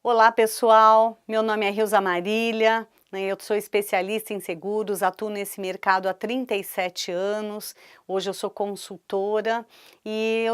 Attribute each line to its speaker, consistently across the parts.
Speaker 1: Olá pessoal, meu nome é Rilza Marília, eu sou especialista em seguros, atuo nesse mercado há 37 anos, hoje eu sou consultora e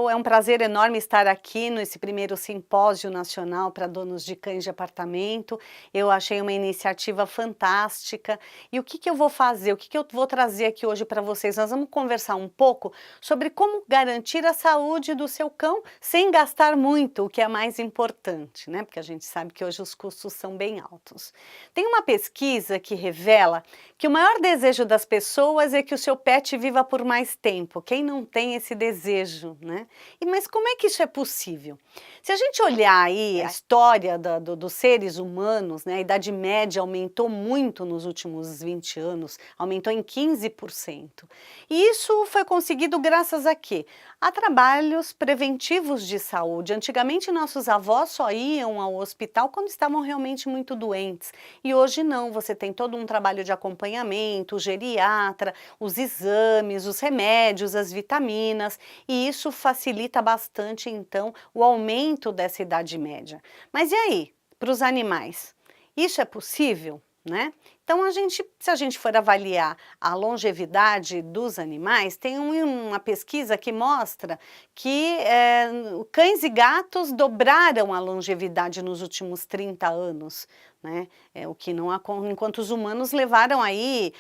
Speaker 1: é um prazer enorme estar aqui nesse primeiro simpósio nacional para donos de cães de apartamento. Eu achei uma iniciativa fantástica e o que que eu vou fazer, o que que eu vou trazer aqui hoje para vocês? Nós vamos conversar um pouco sobre como garantir a saúde do seu cão sem gastar muito, o que é mais importante, né? Porque a gente sabe que hoje os custos são bem altos. Tem uma pesquisa que revela que o maior desejo das pessoas é que o seu pet viva por mais tempo. Quem não tem esse desejo, né? Mas como é que isso é possível? Se a gente olhar aí a história dos seres humanos, né, a idade média aumentou muito nos últimos 20 anos, aumentou em 15%. E isso foi conseguido graças a quê? A trabalhos preventivos de saúde. Antigamente nossos avós só iam ao hospital quando estavam realmente muito doentes. E hoje não, você tem todo um trabalho de acompanhamento, o geriatra, os exames, os remédios, as vitaminas, e isso facilita bastante então o aumento dessa idade média. Mas e aí, para os animais? Isso é possível? Né? Então, se a gente for avaliar a longevidade dos animais, tem uma pesquisa que mostra que cães e gatos dobraram a longevidade nos últimos 30 anos, né? O que não enquanto os humanos levaram aí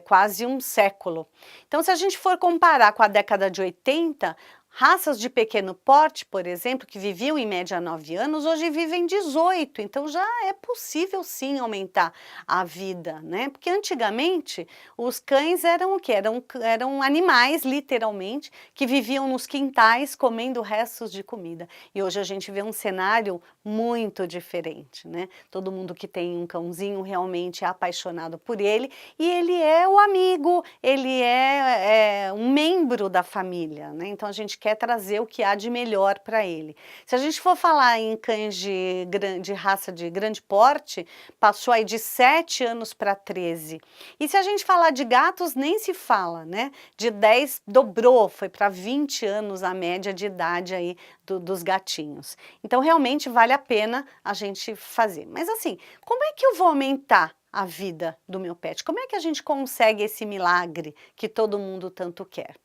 Speaker 1: quase um século. Então, se a gente for comparar com a década de 80, raças de pequeno porte, por exemplo, que viviam em média 9 anos, hoje vivem 18, então já é possível sim aumentar a vida, né? Porque antigamente os cães eram o quê? Eram animais, literalmente, que viviam nos quintais comendo restos de comida. E hoje a gente vê um cenário muito diferente, né? Todo mundo que tem um cãozinho realmente é apaixonado por ele e ele é o amigo, ele é um membro da família, né? Então a gente quer trazer o que há de melhor para ele. Se a gente for falar em cães de raça de grande porte, passou aí de 7 anos para 13. E se a gente falar de gatos, nem se fala, né? De 10 dobrou, foi para 20 anos a média de idade aí dos gatinhos. Então realmente vale a pena a gente fazer. Mas assim, como é que eu vou aumentar a vida do meu pet? Como é que a gente consegue esse milagre que todo mundo tanto quer?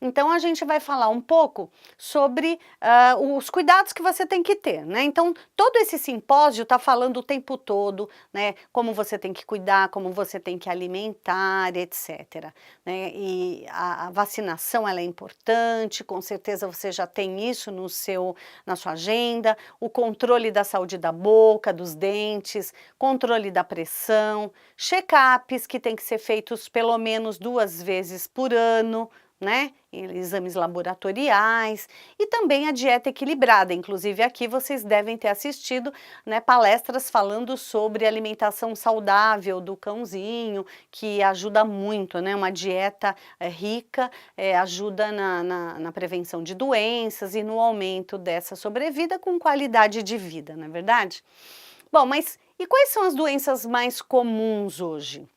Speaker 1: Então a gente vai falar um pouco sobre os cuidados que você tem que ter, né? Então todo esse simpósio está falando o tempo todo, né? Como você tem que cuidar, como você tem que alimentar, etc. Né? E a vacinação ela é importante, com certeza você já tem isso na sua agenda, o controle da saúde da boca, dos dentes, controle da pressão, check-ups que tem que ser feitos pelo menos 2 vezes por ano, né? Exames laboratoriais e também a dieta equilibrada. Inclusive aqui vocês devem ter assistido, né, palestras falando sobre alimentação saudável do cãozinho, que ajuda muito, né? Uma dieta rica ajuda na prevenção de doenças e no aumento dessa sobrevida com qualidade de vida, não é verdade? Bom, mas e quais são as doenças mais comuns hoje?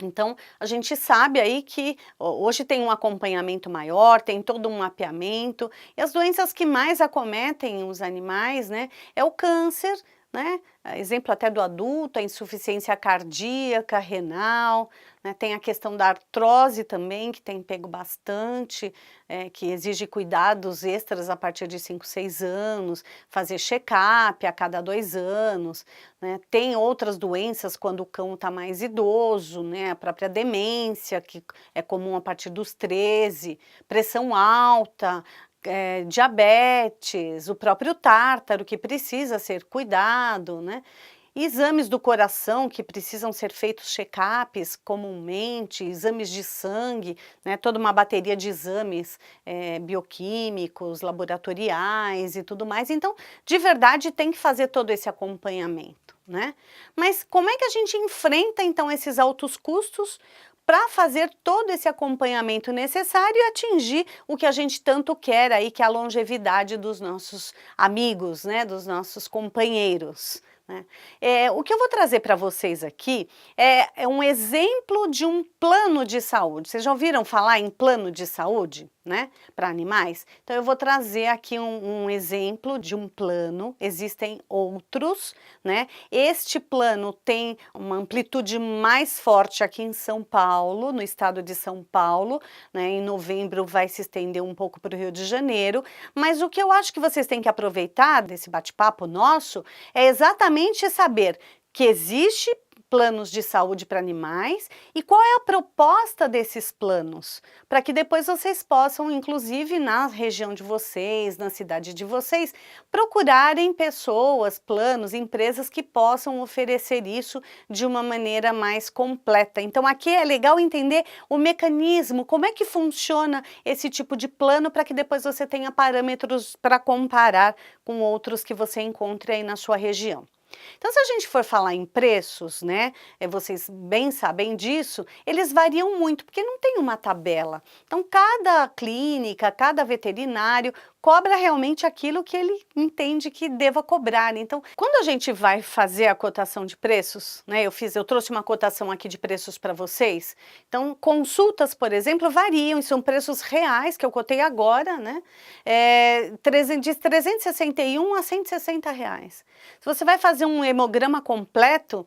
Speaker 1: Então, a gente sabe aí que hoje tem um acompanhamento maior, tem todo um mapeamento, e as doenças que mais acometem os animais, né, é o câncer, né, exemplo até do adulto, a insuficiência cardíaca, renal, né, tem a questão da artrose também, que tem pego bastante, que exige cuidados extras a partir de 5, 6 anos, fazer check-up a cada 2 anos, né, tem outras doenças quando o cão está mais idoso, né, a própria demência, que é comum a partir dos 13, pressão alta, diabetes, o próprio tártaro que precisa ser cuidado, né? Exames do coração que precisam ser feitos check-ups comumente, exames de sangue, né? Toda uma bateria de exames bioquímicos, laboratoriais e tudo mais. Então, de verdade, tem que fazer todo esse acompanhamento, né? Mas como é que a gente enfrenta então esses altos custos para fazer todo esse acompanhamento necessário e atingir o que a gente tanto quer aí, que é a longevidade dos nossos amigos, né, dos nossos companheiros, né? O que eu vou trazer para vocês aqui é um exemplo de um plano de saúde. Vocês já ouviram falar em plano de saúde? né, para animais? Então eu vou trazer aqui um exemplo de um plano, existem outros, né? Este plano tem uma amplitude mais forte aqui em São Paulo, no estado de São Paulo, né? Em novembro vai se estender um pouco para o Rio de Janeiro, mas o que eu acho que vocês têm que aproveitar desse bate-papo nosso é exatamente saber que existe planos de saúde para animais e qual é a proposta desses planos, para que depois vocês possam, inclusive na região de vocês, na cidade de vocês, procurarem pessoas, planos, empresas que possam oferecer isso de uma maneira mais completa. Então aqui é legal entender o mecanismo, como é que funciona esse tipo de plano para que depois você tenha parâmetros para comparar com outros que você encontre aí na sua região. Então, se a gente for falar em preços, né, vocês bem sabem disso, eles variam muito, porque não tem uma tabela. Então, cada clínica, cada veterinário cobra realmente aquilo que ele entende que deva cobrar. Então, quando a gente vai fazer a cotação de preços, né, eu trouxe uma cotação aqui de preços para vocês. Então, consultas, por exemplo, variam, e são preços reais que eu cotei agora, né, de 361 a 160 reais. Se você vai fazer um hemograma completo,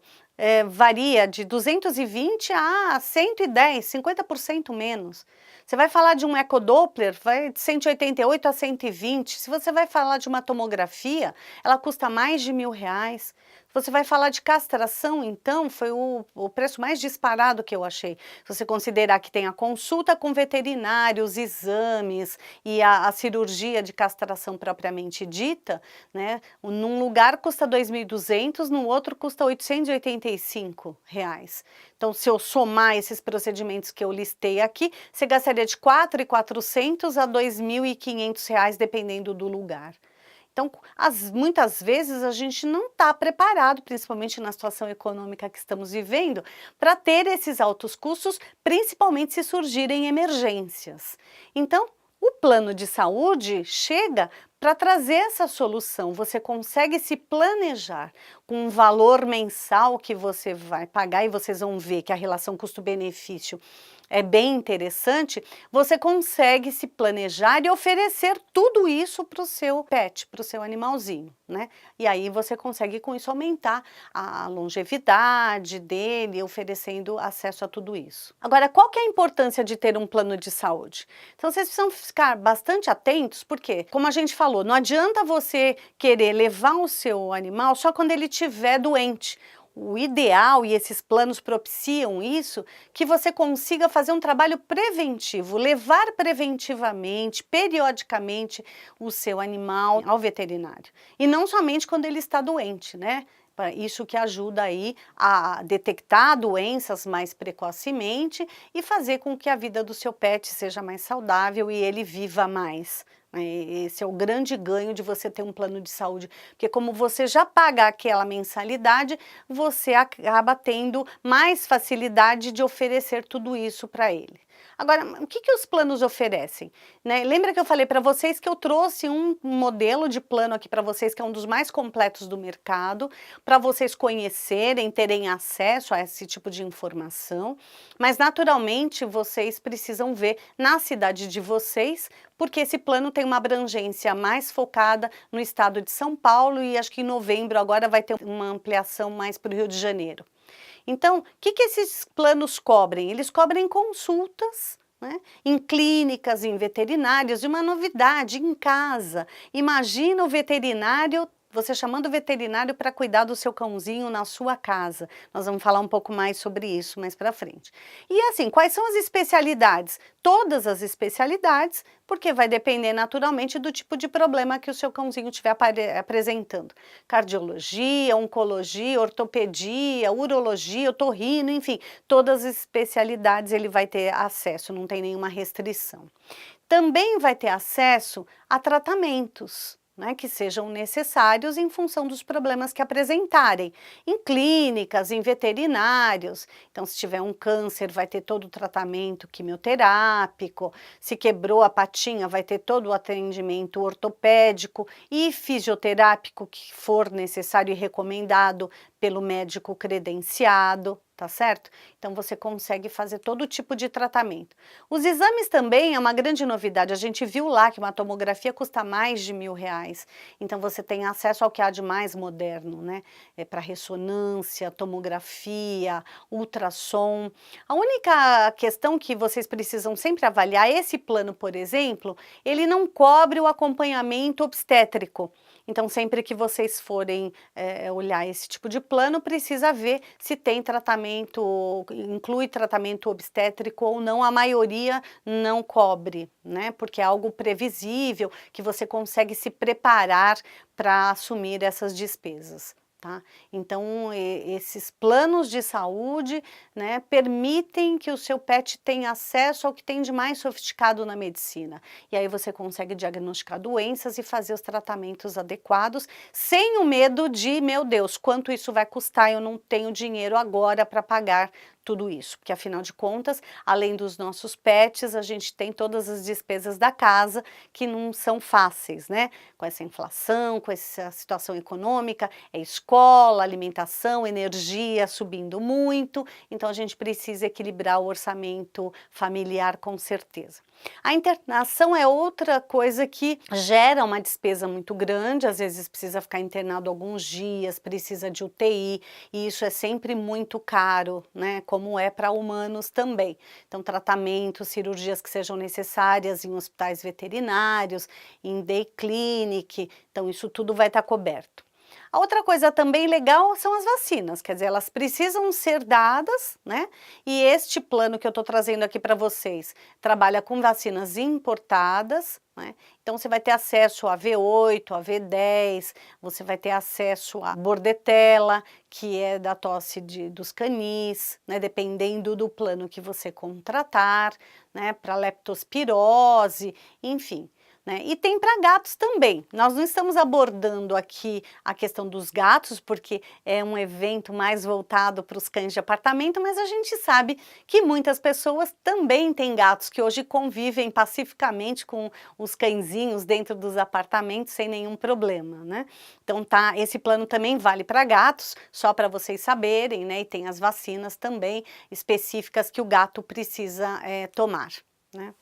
Speaker 1: varia de 220 a 110, 50% menos. Você vai falar de um ecodoppler, vai de 188 a 120. Se você vai falar de uma tomografia, ela custa mais de R$1.000. Você vai falar de castração, então, foi o preço mais disparado que eu achei. Se você considerar que tem a consulta com veterinário, os exames e a cirurgia de castração propriamente dita, né? Num lugar custa 2.200, no outro custa R$885. Então, se eu somar esses procedimentos que eu listei aqui, você gastaria de R$4.400 a R$2.500, dependendo do lugar. Então, muitas vezes a gente não está preparado, principalmente na situação econômica que estamos vivendo, para ter esses altos custos, principalmente se surgirem emergências. Então, o plano de saúde chega para trazer essa solução. Você consegue se planejar com um valor mensal que você vai pagar, e vocês vão ver que a relação custo-benefício é bem interessante. Você consegue se planejar e oferecer tudo isso para o seu pet, para o seu animalzinho, né? E aí você consegue com isso aumentar a longevidade dele, oferecendo acesso a tudo isso. Agora, qual que é a importância de ter um plano de saúde? Então vocês precisam ficar bastante atentos, porque, como a gente falou, não adianta você querer levar o seu animal só quando ele estiver doente. O ideal, e esses planos propiciam isso, que você consiga fazer um trabalho preventivo, levar preventivamente, periodicamente, o seu animal ao veterinário. E não somente quando ele está doente, né? Isso que ajuda aí a detectar doenças mais precocemente e fazer com que a vida do seu pet seja mais saudável e ele viva mais. Esse é o grande ganho de você ter um plano de saúde, porque como você já paga aquela mensalidade, você acaba tendo mais facilidade de oferecer tudo isso para ele. Agora, o que os planos oferecem? Né? Lembra que eu falei para vocês que eu trouxe um modelo de plano aqui para vocês, que é um dos mais completos do mercado, para vocês conhecerem, terem acesso a esse tipo de informação, mas naturalmente vocês precisam ver na cidade de vocês, porque esse plano tem uma abrangência mais focada no estado de São Paulo e acho que em novembro agora vai ter uma ampliação mais para o Rio de Janeiro. Então, o que esses planos cobrem? Eles cobrem consultas, né, em clínicas, em veterinários, e uma novidade, em casa. Imagina o veterinário, você chamando o veterinário para cuidar do seu cãozinho na sua casa. Nós vamos falar um pouco mais sobre isso mais para frente. E assim, quais são as especialidades? Todas as especialidades, porque vai depender naturalmente do tipo de problema que o seu cãozinho estiver apresentando. Cardiologia, oncologia, ortopedia, urologia, otorrino, enfim, todas as especialidades ele vai ter acesso, não tem nenhuma restrição. Também vai ter acesso a tratamentos, né, que sejam necessários em função dos problemas que apresentarem, em clínicas, em veterinários. Então, se tiver um câncer, vai ter todo o tratamento quimioterápico, se quebrou a patinha, vai ter todo o atendimento ortopédico e fisioterápico que for necessário e recomendado pelo médico credenciado, tá certo? Então você consegue fazer todo tipo de tratamento. Os exames também é uma grande novidade, a gente viu lá que uma tomografia custa mais de R$ 1.000, então você tem acesso ao que há de mais moderno, né? Para ressonância, tomografia, ultrassom. A única questão que vocês precisam sempre avaliar, esse plano, por exemplo, ele não cobre o acompanhamento obstétrico. Então, sempre que vocês forem olhar esse tipo de plano, precisa ver se tem tratamento, inclui tratamento obstétrico ou não. A maioria não cobre, né? Porque é algo previsível, que você consegue se preparar para assumir essas despesas. Tá? Então, esses planos de saúde, né, permitem que o seu pet tenha acesso ao que tem de mais sofisticado na medicina. E aí você consegue diagnosticar doenças e fazer os tratamentos adequados, sem o medo de, meu Deus, quanto isso vai custar, eu não tenho dinheiro agora para pagar tudo isso. Porque afinal de contas, além dos nossos pets, a gente tem todas as despesas da casa que não são fáceis, né? Com essa inflação, com essa situação econômica, é escola, alimentação, energia subindo muito, então a gente precisa equilibrar o orçamento familiar com certeza. A internação é outra coisa que gera uma despesa muito grande, às vezes precisa ficar internado alguns dias, precisa de UTI, e isso é sempre muito caro, né? Como é para humanos também. Então, tratamentos, cirurgias que sejam necessárias em hospitais veterinários, em day clinic, então isso tudo vai estar coberto. A outra coisa também legal são as vacinas, quer dizer, elas precisam ser dadas, né? E este plano que eu estou trazendo aqui para vocês trabalha com vacinas importadas, né? Então você vai ter acesso a V8, a V10, você vai ter acesso a bordetela, que é da tosse dos canis, né? Dependendo do plano que você contratar, né? Para leptospirose, enfim. Né? E tem para gatos também. Nós não estamos abordando aqui a questão dos gatos, porque é um evento mais voltado para os cães de apartamento, mas a gente sabe que muitas pessoas também têm gatos que hoje convivem pacificamente com os cãezinhos dentro dos apartamentos sem nenhum problema, né? Então tá, esse plano também vale para gatos, só para vocês saberem, né? E tem as vacinas também específicas que o gato precisa tomar, né?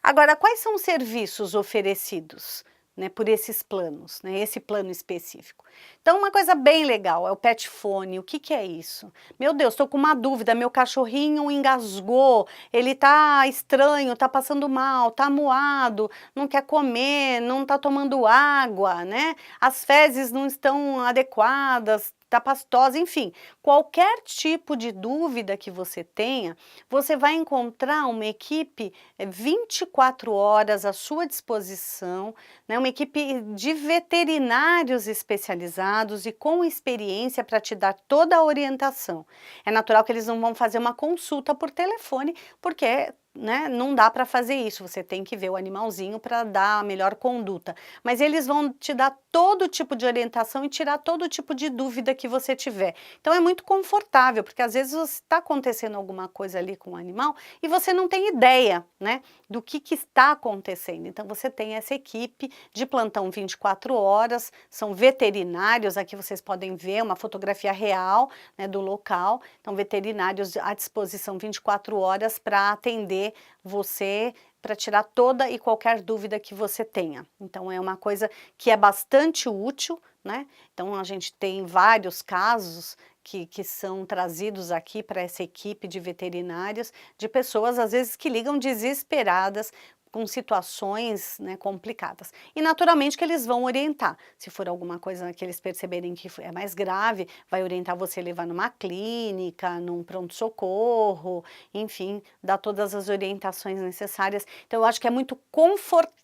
Speaker 1: Agora, quais são os serviços oferecidos, né, por esses planos, né, esse plano específico? Então, uma coisa bem legal é o pet fone. O que que é isso? Meu Deus, estou com uma dúvida, meu cachorrinho engasgou, ele tá estranho, tá passando mal, tá amuado, não quer comer, não tá tomando água, né? As fezes não estão adequadas, tá pastosa, enfim, qualquer tipo de dúvida que você tenha, você vai encontrar uma equipe 24 horas à sua disposição, né, uma equipe de veterinários especializados e com experiência para te dar toda a orientação. É natural que eles não vão fazer uma consulta por telefone, porque né, não dá para fazer isso, você tem que ver o animalzinho para dar a melhor conduta. Mas eles vão te dar todo tipo de orientação e tirar todo tipo de dúvida que você tiver. Então é muito confortável, porque às vezes está acontecendo alguma coisa ali com o animal e você não tem ideia, né, do que está acontecendo. Então você tem essa equipe de plantão 24 horas, são veterinários, aqui vocês podem ver uma fotografia real, né, do local. Então veterinários à disposição 24 horas para atender você, para tirar toda e qualquer dúvida que você tenha. Então é uma coisa que é bastante útil, né? Então a gente tem vários casos que são trazidos aqui para essa equipe de veterinários, de pessoas às vezes que ligam desesperadas com situações, né, complicadas. E naturalmente que eles vão orientar. Se for alguma coisa que eles perceberem que é mais grave, vai orientar você a levar numa clínica, num pronto-socorro, enfim, dar todas as orientações necessárias. Então eu acho que é muito confortável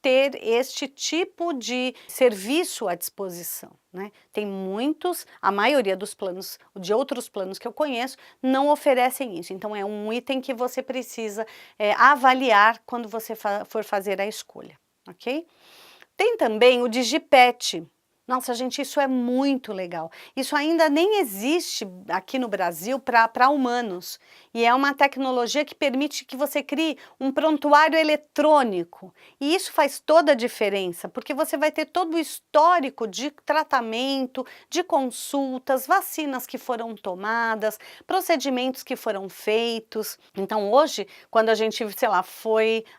Speaker 1: ter este tipo de serviço à disposição, né? Tem muitos, a maioria dos planos, de outros planos que eu conheço, não oferecem isso. Então é um item que você precisa avaliar quando você for fazer a escolha, ok? Tem também o Digipet, Nossa, gente, isso é muito legal. Isso ainda nem existe aqui no Brasil para humanos. E é uma tecnologia que permite que você crie um prontuário eletrônico. E isso faz toda a diferença, porque você vai ter todo o histórico de tratamento, de consultas, vacinas que foram tomadas, procedimentos que foram feitos. Então, hoje, quando a gente, sei lá,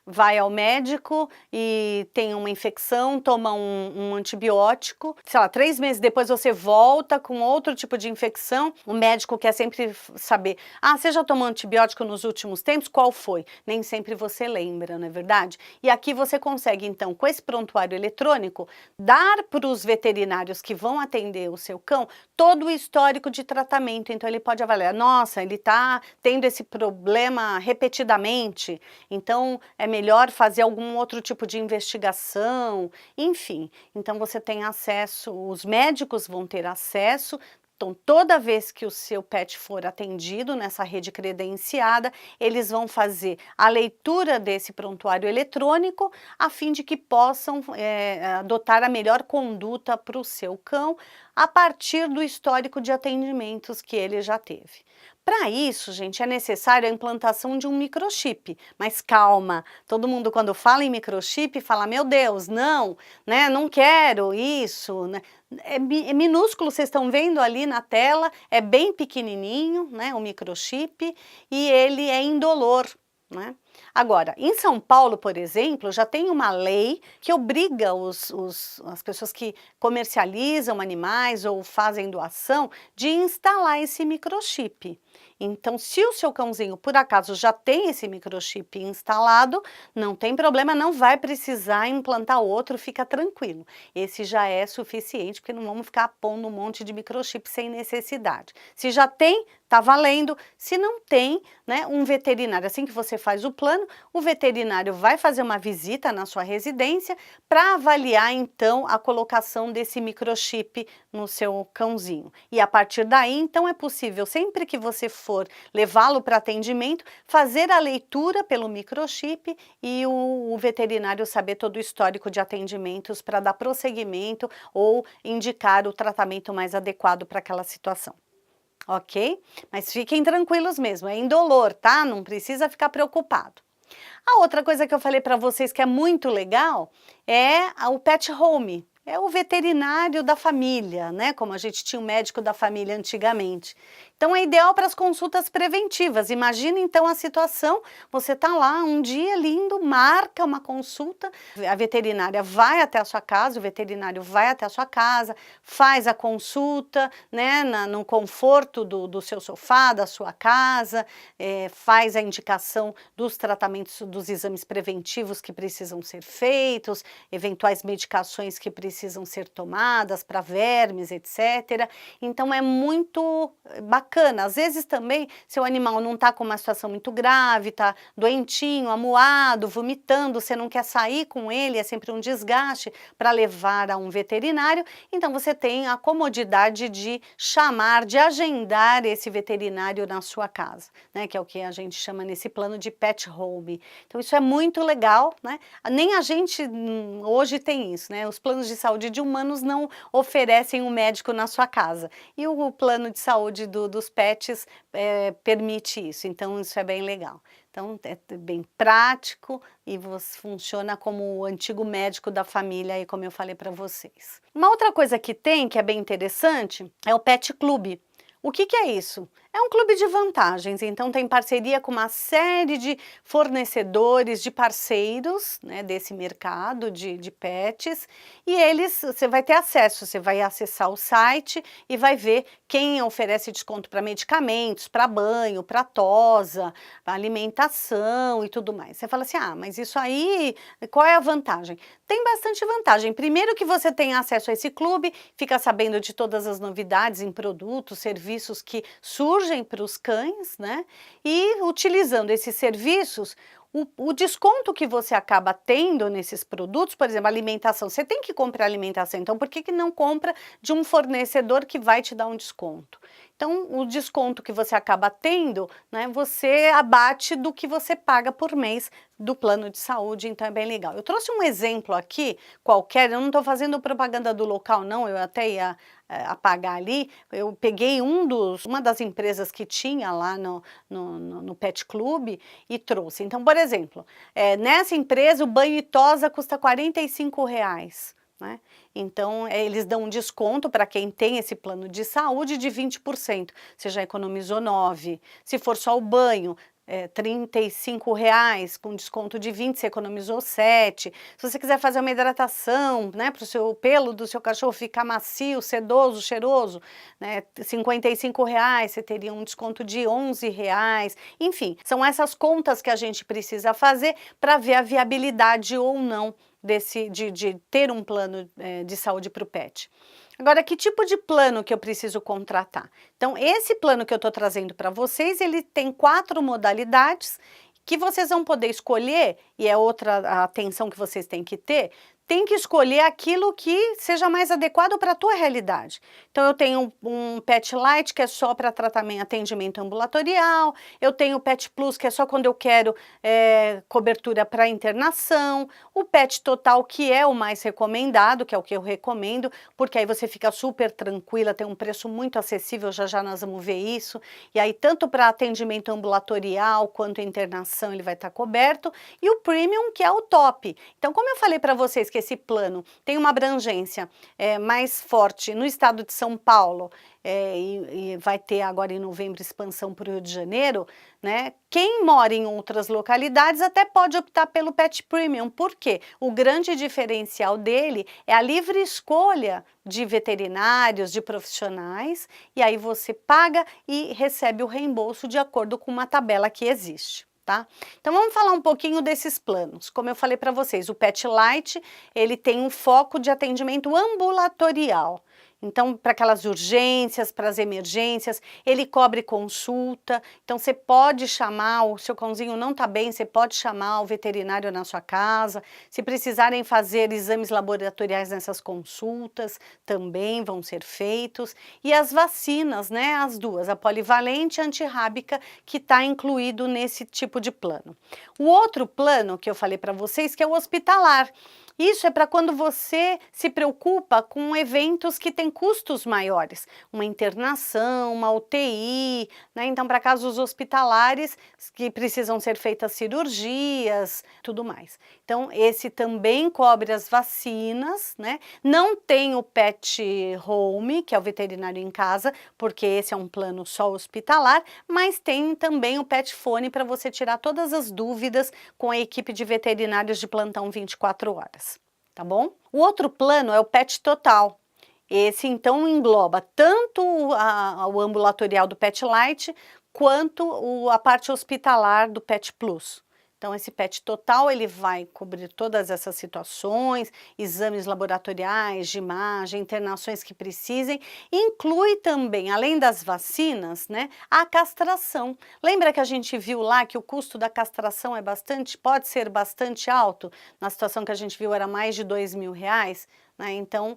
Speaker 1: vai ao médico e tem uma infecção, toma um antibiótico, sei lá, 3 meses depois você volta com outro tipo de infecção, o médico quer sempre saber, ah, você já tomou antibiótico nos últimos tempos? Qual foi? Nem sempre você lembra, não é verdade? E aqui você consegue, então, com esse prontuário eletrônico, dar para os veterinários que vão atender o seu cão todo o histórico de tratamento. Então ele pode avaliar, nossa, ele está tendo esse problema repetidamente, então é melhor fazer algum outro tipo de investigação, enfim. Então você tem acesso, os médicos vão ter acesso. Então, toda vez que o seu pet for atendido nessa rede credenciada, eles vão fazer a leitura desse prontuário eletrônico, a fim de que possam adotar a melhor conduta para o seu cão, a partir do histórico de atendimentos que ele já teve. Para isso, gente, é necessário a implantação de um microchip, mas calma, todo mundo quando fala em microchip fala, meu Deus, não, né, não quero isso, né? É minúsculo, vocês estão vendo ali na tela, é bem pequenininho, né, o microchip, e ele é indolor, né? Agora, em São Paulo, por exemplo, já tem uma lei que obriga as pessoas que comercializam animais ou fazem doação de instalar esse microchip. Então, se o seu cãozinho, por acaso, já tem esse microchip instalado, não tem problema, não vai precisar implantar outro, fica tranquilo. Esse já é suficiente, porque não vamos ficar pondo um monte de microchip sem necessidade. Se já tem, tá valendo. Se não tem, né, um veterinário, assim que você faz o plano, o veterinário vai fazer uma visita na sua residência para avaliar, então, a colocação desse microchip no seu cãozinho. E a partir daí, então, é possível, sempre que você for levá-lo para atendimento, fazer a leitura pelo microchip e o veterinário saber todo o histórico de atendimentos para dar prosseguimento ou indicar o tratamento mais adequado para aquela situação. Ok? Mas fiquem tranquilos mesmo, é indolor, tá? Não precisa ficar preocupado. A outra coisa que eu falei para vocês que é muito legal é o pet home. É o veterinário da família, né? Como a gente tinha o médico da família antigamente. Então é ideal para as consultas preventivas. Imagina então a situação, você está lá um dia lindo, marca uma consulta, a veterinária vai até a sua casa, o veterinário vai até a sua casa, faz a consulta, né, no conforto do seu sofá, da sua casa, faz a indicação dos tratamentos, dos exames preventivos que precisam ser feitos, eventuais medicações que precisam ser tomadas para vermes, etc. Então é muito bacana. Às vezes também, se o animal não está com uma situação muito grave, está doentinho, amuado, vomitando, você não quer sair com ele, é sempre um desgaste para levar a um veterinário, então você tem a comodidade de chamar, de agendar esse veterinário na sua casa, né, que é o que a gente chama nesse plano de pet home. Então isso é muito legal, né? Nem a gente hoje tem isso, né? Os planos de saúde de humanos não oferecem um médico na sua casa. E o plano de saúde dos pets permite isso, então isso é bem legal. Então é bem prático e funciona como o antigo médico da família, aí, como eu falei para vocês. Uma outra coisa que tem, que é bem interessante, é o Pet Club. O que é isso? É um clube de vantagens, então tem parceria com uma série de fornecedores, de parceiros, né, desse mercado de pets, e você vai ter acesso, você vai acessar o site e vai ver quem oferece desconto para medicamentos, para banho, para tosa, para alimentação e tudo mais. Você fala assim, ah, mas isso aí, qual é a vantagem? Tem bastante vantagem. Primeiro que você tem acesso a esse clube, fica sabendo de todas as novidades em produtos, serviços que surgem para os cães, né? E utilizando esses serviços, o desconto que você acaba tendo nesses produtos, por exemplo, alimentação, você tem que comprar alimentação, então por que que não compra de um fornecedor que vai te dar um desconto? Então, o desconto que você acaba tendo, né, você abate do que você paga por mês do plano de saúde, então é bem legal. Eu trouxe um exemplo aqui, qualquer, eu não estou fazendo propaganda do local não, eu até ia apagar ali, eu peguei uma das empresas que tinha lá no Pet Club e trouxe. Então, por exemplo, nessa empresa o banho e tosa custa R$ 45. Né? Então, eles dão um desconto para quem tem esse plano de saúde de 20%. Você já economizou 9. Se for só o banho, R$ 35, com desconto de 20, você economizou 7. Se você quiser fazer uma hidratação, né, para o seu pelo do seu cachorro ficar macio, sedoso, cheiroso, né, R$ 55, você teria um desconto de R$ 11. Enfim, são essas contas que a gente precisa fazer para ver a viabilidade ou não de ter um plano de saúde para o pet. Agora, que tipo de plano que eu preciso contratar? Então, esse plano que eu estou trazendo para vocês, ele tem 4 modalidades que vocês vão poder escolher, e é outra atenção que vocês têm que ter, tem que escolher aquilo que seja mais adequado para a tua realidade. Então, eu tenho um Pet Lite, que é só para tratamento, atendimento ambulatorial, eu tenho o Pet Plus, que é só quando eu quero cobertura para internação, o Pet Total, que é o mais recomendado, que é o que eu recomendo, porque aí você fica super tranquila, tem um preço muito acessível, já já nós vamos ver isso, e aí tanto para atendimento ambulatorial quanto internação ele vai estar coberto, e o Premium, que é o top. Então, como eu falei para vocês que esse plano tem uma abrangência mais forte no estado de São Paulo, e vai ter agora em novembro expansão para o Rio de Janeiro, né? Quem mora em outras localidades até pode optar pelo Pet Premium, porque o grande diferencial dele é a livre escolha de veterinários, de profissionais, e aí você paga e recebe o reembolso de acordo com uma tabela que existe. Tá? Então vamos falar um pouquinho desses planos. Como eu falei para vocês, o Pet Lite, ele tem um foco de atendimento ambulatorial. Então, para aquelas urgências, para as emergências, ele cobre consulta. Então, você pode chamar, o seu cãozinho não está bem, você pode chamar o veterinário na sua casa. Se precisarem fazer exames laboratoriais nessas consultas, também vão ser feitos. E as vacinas, né? As duas, a polivalente e a antirrábica, que está incluído nesse tipo de plano. O outro plano que eu falei para vocês, que é o hospitalar. Isso é para quando você se preocupa com eventos que têm custos maiores, uma internação, uma UTI, né? Então para casos hospitalares que precisam ser feitas cirurgias, tudo mais. Então esse também cobre as vacinas, né? Não tem o Pet Home, que é o veterinário em casa, porque esse é um plano só hospitalar, mas tem também o Pet Fone para você tirar todas as dúvidas com a equipe de veterinários de plantão 24 horas. Tá bom? O outro plano é o Pet Total. Esse, então, engloba tanto o ambulatorial do Pet Lite, quanto a parte hospitalar do Pet Plus. Então, esse Pet Total, ele vai cobrir todas essas situações, exames laboratoriais, de imagem, internações que precisem, inclui também, além das vacinas, né, a castração. Lembra que a gente viu lá que o custo da castração pode ser bastante alto? Na situação que a gente viu era mais de R$ 2.000, né, então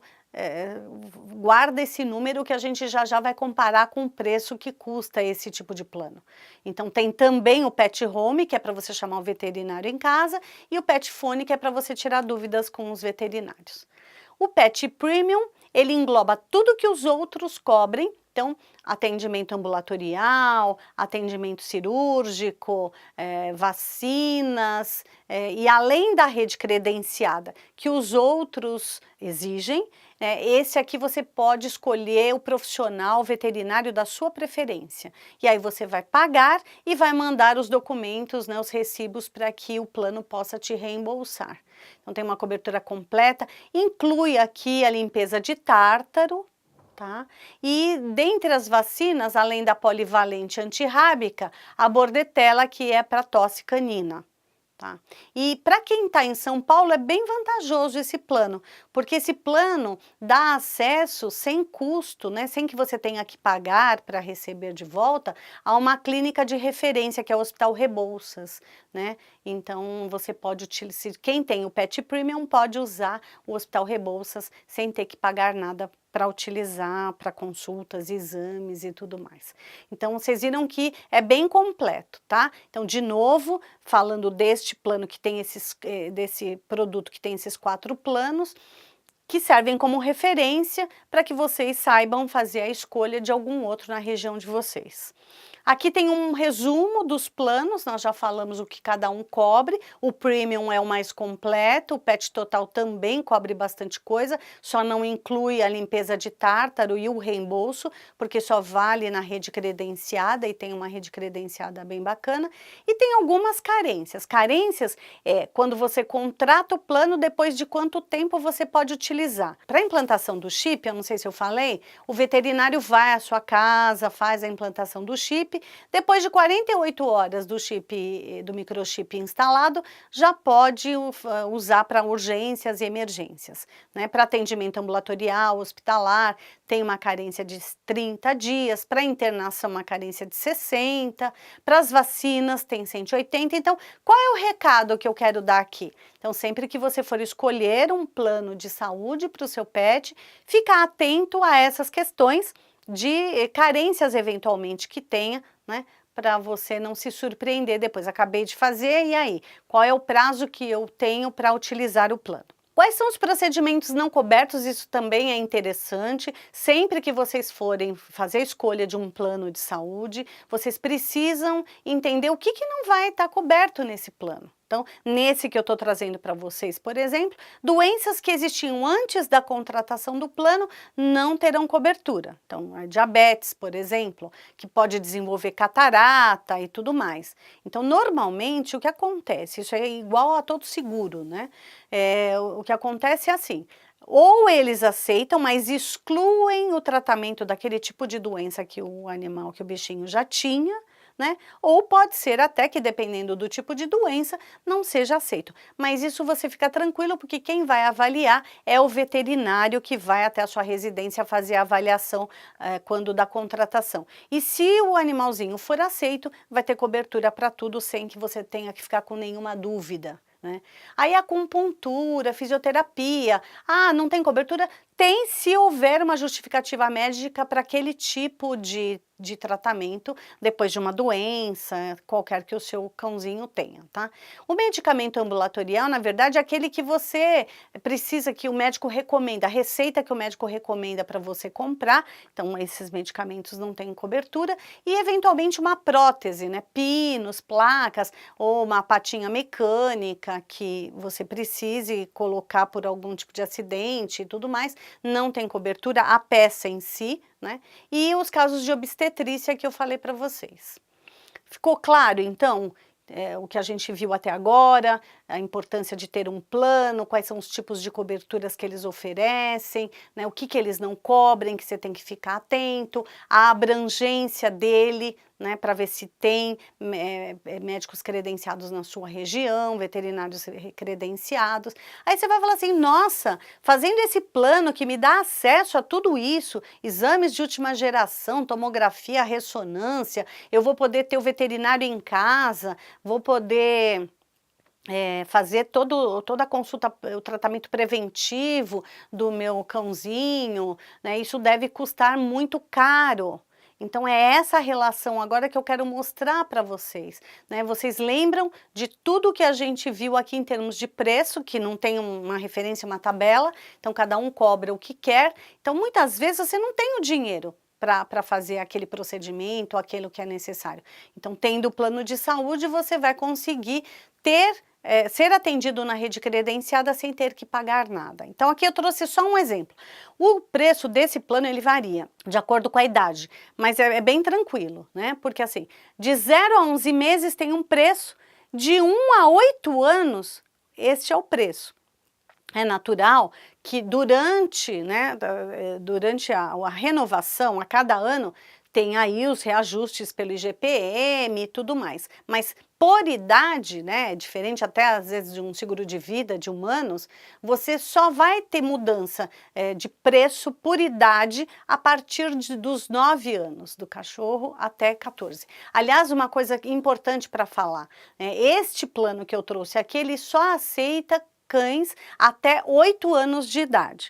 Speaker 1: guarda esse número que a gente já vai comparar com o preço que custa esse tipo de plano. Então tem também o Pet Home, que é para você chamar o veterinário em casa, e o Pet Fone, que é para você tirar dúvidas com os veterinários. O Pet Premium, ele engloba tudo que os outros cobrem, então atendimento ambulatorial, atendimento cirúrgico, vacinas, e além da rede credenciada que os outros exigem, esse aqui você pode escolher o profissional veterinário da sua preferência. E aí você vai pagar e vai mandar os documentos, né, os recibos, para que o plano possa te reembolsar. Então tem uma cobertura completa, inclui aqui a limpeza de tártaro, tá? E dentre as vacinas, além da polivalente antirrábica, a bordetela, que é para tosse canina. Tá? E para quem está em São Paulo é bem vantajoso esse plano, porque esse plano dá acesso sem custo, né, sem que você tenha que pagar para receber de volta, a uma clínica de referência que é o Hospital Rebouças, né? Então você pode utilizar, quem tem o Pet Premium pode usar o Hospital Rebouças sem ter que pagar nada para utilizar, para consultas, exames e tudo mais. Então vocês viram que é bem completo, tá? Então de novo, falando deste plano que tem desse produto que tem esses 4 planos, que servem como referência para que vocês saibam fazer a escolha de algum outro na região de vocês. Aqui tem um resumo dos planos, nós já falamos o que cada um cobre, o Premium é o mais completo, o Pet Total também cobre bastante coisa, só não inclui a limpeza de tártaro e o reembolso, porque só vale na rede credenciada e tem uma rede credenciada bem bacana, e tem algumas carências. Carências é quando você contrata o plano, depois de quanto tempo você pode utilizar. Para a implantação do chip, eu não sei se eu falei, o veterinário vai à sua casa, faz a implantação do chip, depois de 48 horas do microchip instalado, já pode usar para urgências e emergências, né? Para atendimento ambulatorial, hospitalar, tem uma carência de 30 dias, para internação uma carência de 60, para as vacinas tem 180, então qual é o recado que eu quero dar aqui? Então sempre que você for escolher um plano de saúde para o seu pet, ficar atento a essas questões de carências eventualmente que tenha, né, para você não se surpreender depois. Acabei de fazer, e aí? Qual é o prazo que eu tenho para utilizar o plano? Quais são os procedimentos não cobertos? Isso também é interessante. Sempre que vocês forem fazer a escolha de um plano de saúde, vocês precisam entender o que não vai estar coberto nesse plano. Então, nesse que eu estou trazendo para vocês, por exemplo, doenças que existiam antes da contratação do plano não terão cobertura. Então, a diabetes, por exemplo, que pode desenvolver catarata e tudo mais. Então, normalmente, o que acontece, isso é igual a todo seguro, né? O que acontece é assim, ou eles aceitam, mas excluem o tratamento daquele tipo de doença que o animal, que o bichinho já tinha, né? Ou pode ser até que, dependendo do tipo de doença, não seja aceito. Mas isso você fica tranquilo, porque quem vai avaliar é o veterinário que vai até a sua residência fazer a avaliação quando da contratação. E se o animalzinho for aceito, vai ter cobertura para tudo sem que você tenha que ficar com nenhuma dúvida, né? Aí acupuntura, fisioterapia, não tem cobertura? Tem, se houver uma justificativa médica para aquele tipo de tratamento depois de uma doença, qualquer que o seu cãozinho tenha, tá? O medicamento ambulatorial, na verdade, é aquele que você precisa, que o médico recomenda, a receita que o médico recomenda para você comprar, então esses medicamentos não têm cobertura, e eventualmente uma prótese, né? Pinos, placas, ou uma patinha mecânica que você precise colocar por algum tipo de acidente e tudo mais, não tem cobertura, a peça em si, né? E os casos de obstetrícia que eu falei para vocês. Ficou claro, então, o que a gente viu até agora, a importância de ter um plano, quais são os tipos de coberturas que eles oferecem, né, o que eles não cobrem, que você tem que ficar atento, a abrangência dele, né, para ver se tem médicos credenciados na sua região, veterinários credenciados. Aí você vai falar assim, nossa, fazendo esse plano que me dá acesso a tudo isso, exames de última geração, tomografia, ressonância, eu vou poder ter o veterinário em casa, vou poder fazer toda a consulta, o tratamento preventivo do meu cãozinho, né? Isso deve custar muito caro. Então é essa relação agora que eu quero mostrar para vocês, né? Vocês lembram de tudo que a gente viu aqui em termos de preço, que não tem uma referência, uma tabela, então cada um cobra o que quer. Então muitas vezes você não tem o dinheiro para fazer aquele procedimento, aquilo que é necessário. Então, tendo o plano de saúde, você vai conseguir ser atendido na rede credenciada sem ter que pagar nada. Então, aqui eu trouxe só um exemplo. O preço desse plano, ele varia de acordo com a idade, mas é bem tranquilo, né? Porque assim, de 0 a 11 meses tem um preço, de 1 a 8 anos, este é o preço. É natural que durante a renovação, a cada ano, tem aí os reajustes pelo IGPM e tudo mais. Mas por idade, né, diferente até às vezes de um seguro de vida de humanos, você só vai ter mudança de preço por idade a partir dos 9 anos, do cachorro até 14. Aliás, uma coisa importante para falar, né, este plano que eu trouxe aqui, ele só aceita cães até 8 anos de idade.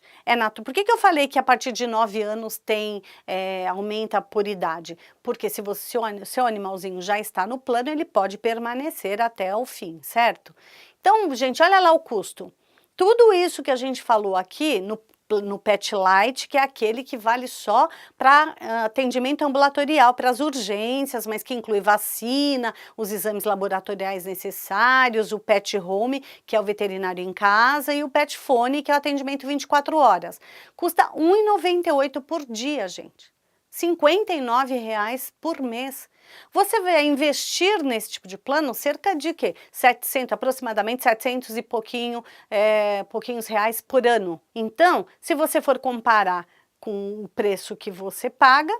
Speaker 1: Por que eu falei que a partir de 9 anos aumenta por idade? Porque se seu animalzinho já está no plano, ele pode permanecer até o fim, certo? Então, gente, olha lá o custo. Tudo isso que a gente falou aqui no Pet Lite, que é aquele que vale só para atendimento ambulatorial, para as urgências, mas que inclui vacina, os exames laboratoriais necessários, o Pet Home, que é o veterinário em casa, e o Pet Fone, que é o atendimento 24 horas. Custa R$ 1,98 por dia, gente. R$ 59,00 por mês. Você vai investir nesse tipo de plano cerca de quê? Aproximadamente 700 e pouquinhos reais por ano. Então, se você for comparar com o preço que você paga,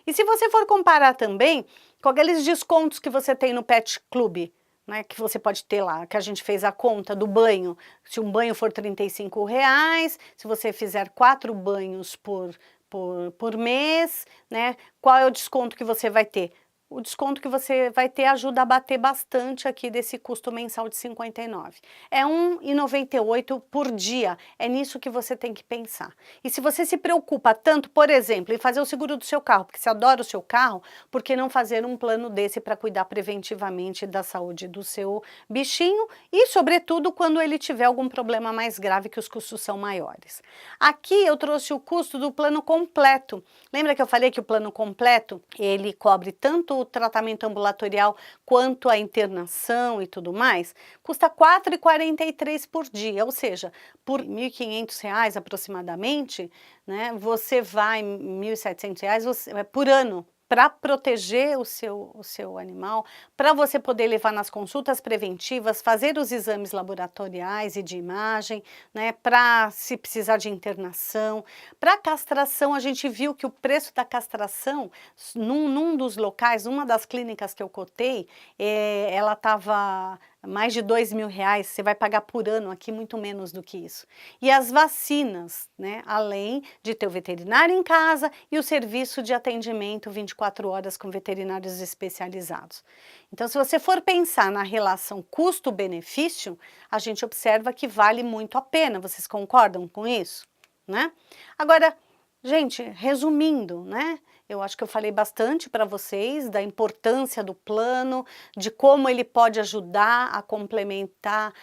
Speaker 1: e se você for comparar também com aqueles descontos que você tem no Pet Club, né, que você pode ter lá, que a gente fez a conta do banho, se um banho for R$ 35,00, se você fizer 4 banhos por mês, né, qual é o desconto que você vai ter? O desconto que você vai ter ajuda a bater bastante aqui desse custo mensal de R$ 59. É R$ 1,98 por dia, é nisso que você tem que pensar. E se você se preocupa tanto, por exemplo, em fazer o seguro do seu carro, porque você adora o seu carro, por que não fazer um plano desse para cuidar preventivamente da saúde do seu bichinho e, sobretudo, quando ele tiver algum problema mais grave que os custos são maiores. Aqui eu trouxe o custo do plano completo. Lembra que eu falei que o plano completo, ele cobre tanto o tratamento ambulatorial quanto a internação e tudo mais? Custa R$ 4,43 por dia, ou seja, por R$ 1.500 aproximadamente, né, você vai, R$ 1.700 por ano, para proteger o seu animal, para você poder levar nas consultas preventivas, fazer os exames laboratoriais e de imagem, né, para se precisar de internação. Para castração, a gente viu que o preço da castração, num dos locais, uma das clínicas que eu cotei, ela estava mais de R$ 2.000, você vai pagar por ano aqui muito menos do que isso. E as vacinas, né, além de ter o veterinário em casa e o serviço de atendimento 24 horas com veterinários especializados. Então, se você for pensar na relação custo-benefício, a gente observa que vale muito a pena. Vocês concordam com isso? Né? Agora, gente, resumindo, né? Eu acho que eu falei bastante para vocês da importância do plano, de como ele pode ajudar a complementar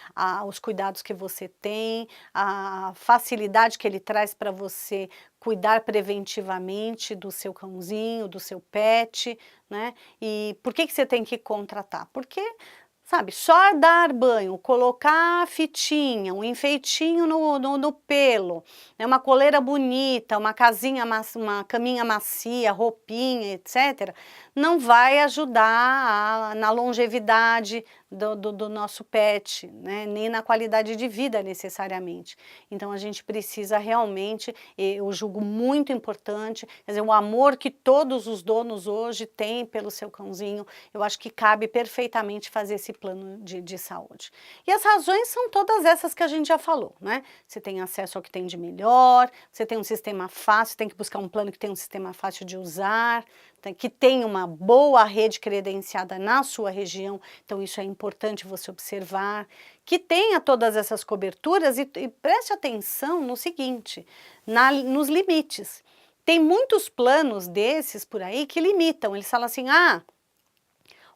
Speaker 1: os cuidados que você tem, a facilidade que ele traz para você cuidar preventivamente do seu cãozinho, do seu pet, né? E por que você tem que contratar? Porque, sabe, só dar banho, colocar fitinha, um enfeitinho no pelo, né, uma coleira bonita, uma caminha macia, roupinha, etc., não vai ajudar na longevidade do nosso pet, né, nem na qualidade de vida necessariamente. Então a gente precisa realmente, eu julgo muito importante, quer dizer, o amor que todos os donos hoje têm pelo seu cãozinho, eu acho que cabe perfeitamente fazer esse plano de saúde. E as razões são todas essas que a gente já falou, né? Você tem acesso ao que tem de melhor, você tem um sistema fácil, tem que buscar um plano que tem um sistema fácil de usar, que tem uma boa rede credenciada na sua região, então isso é importante você observar, que tenha todas essas coberturas e preste atenção no seguinte, nos limites. Tem muitos planos desses por aí que limitam, eles falam assim,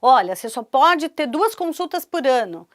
Speaker 1: olha, você só pode ter 2 consultas por ano.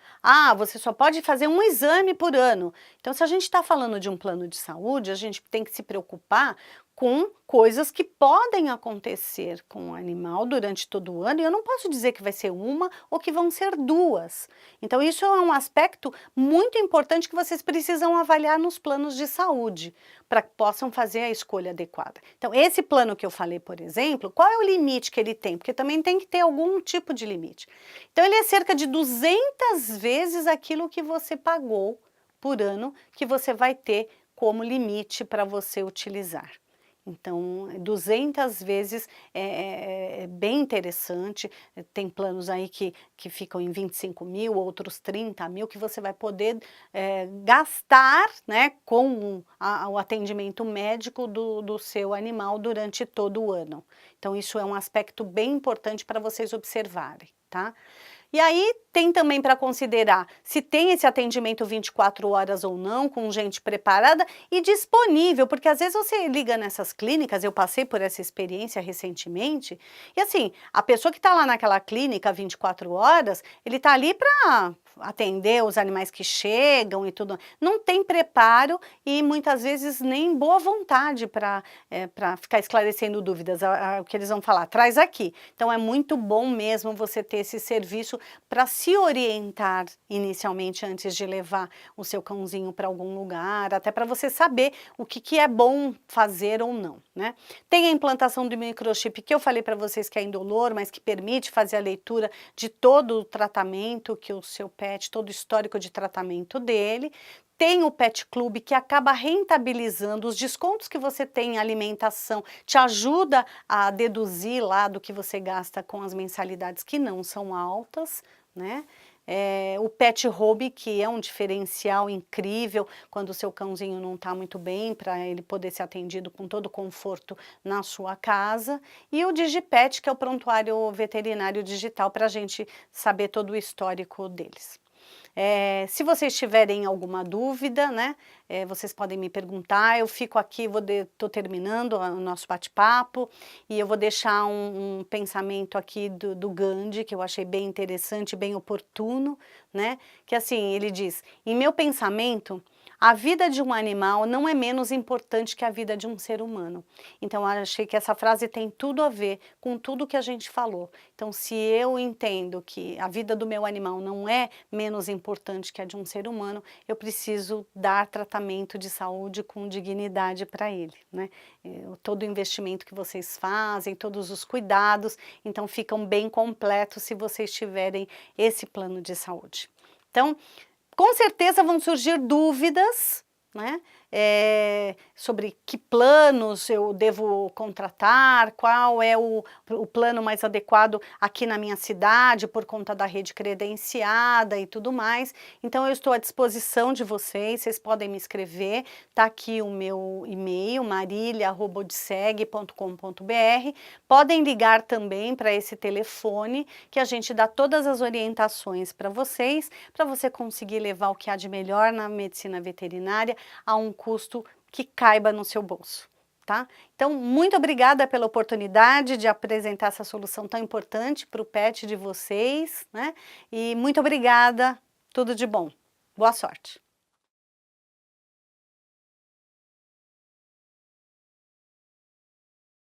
Speaker 1: Você só pode fazer um exame por ano. Então, se a gente está falando de um plano de saúde, a gente tem que se preocupar com coisas que podem acontecer com o animal durante todo o ano, e eu não posso dizer que vai ser uma ou que vão ser 2. Então, isso é um aspecto muito importante que vocês precisam avaliar nos planos de saúde, para que possam fazer a escolha adequada. Então, esse plano que eu falei, por exemplo, qual é o limite que ele tem? Porque também tem que ter algum tipo de limite. Então, ele é cerca de 200 vezes aquilo que você pagou por ano, que você vai ter como limite para você utilizar. Então, 200 vezes é bem interessante. Tem planos aí que ficam em 25.000, outros 30.000, que você vai poder gastar, né, com o atendimento médico do seu animal durante todo o ano. Então, isso é um aspecto bem importante para vocês observarem, tá? E aí tem também para considerar se tem esse atendimento 24 horas ou não, com gente preparada e disponível, porque às vezes você liga nessas clínicas, eu passei por essa experiência recentemente, e assim, a pessoa que está lá naquela clínica 24 horas, ele está ali para atender os animais que chegam e tudo, não tem preparo e muitas vezes nem boa vontade para ficar esclarecendo dúvidas, o que eles vão falar, traz aqui. Então é muito bom mesmo você ter esse serviço para se orientar inicialmente antes de levar o seu cãozinho para algum lugar, até para você saber o que é bom fazer ou não, né? Tem a implantação do microchip que eu falei para vocês que é indolor, mas que permite fazer a leitura de todo o tratamento que o seu pet, todo o histórico de tratamento dele. Tem o Pet Club que acaba rentabilizando os descontos que você tem em alimentação, te ajuda a deduzir lá do que você gasta com as mensalidades que não são altas, né? O Pet Hobby, que é um diferencial incrível quando o seu cãozinho não está muito bem, para ele poder ser atendido com todo conforto na sua casa. E o Digipet, que é o prontuário veterinário digital, para a gente saber todo o histórico deles. Se vocês tiverem alguma dúvida, né, vocês podem me perguntar, eu fico aqui, estou terminando o nosso bate-papo, e eu vou deixar um pensamento aqui do Gandhi, que eu achei bem interessante, bem oportuno, né, que assim, ele diz, em meu pensamento, a vida de um animal não é menos importante que a vida de um ser humano. Então, eu achei que essa frase tem tudo a ver com tudo que a gente falou. Então, se eu entendo que a vida do meu animal não é menos importante que a de um ser humano, eu preciso dar tratamento de saúde com dignidade para ele, né? Todo o investimento que vocês fazem, todos os cuidados, então ficam bem completos se vocês tiverem esse plano de saúde. Então, com certeza vão surgir dúvidas, né, sobre que planos eu devo contratar, qual é o plano mais adequado aqui na minha cidade, por conta da rede credenciada e tudo mais. Então eu estou à disposição de vocês podem me escrever, tá aqui o meu e-mail, marilia@odisseg.com.br. Podem ligar também para esse telefone, que a gente dá todas as orientações para você conseguir levar o que há de melhor na medicina veterinária a um custo que caiba no seu bolso, tá? Então, muito obrigada pela oportunidade de apresentar essa solução tão importante para o pet de vocês, né? E muito obrigada, tudo de bom. Boa sorte!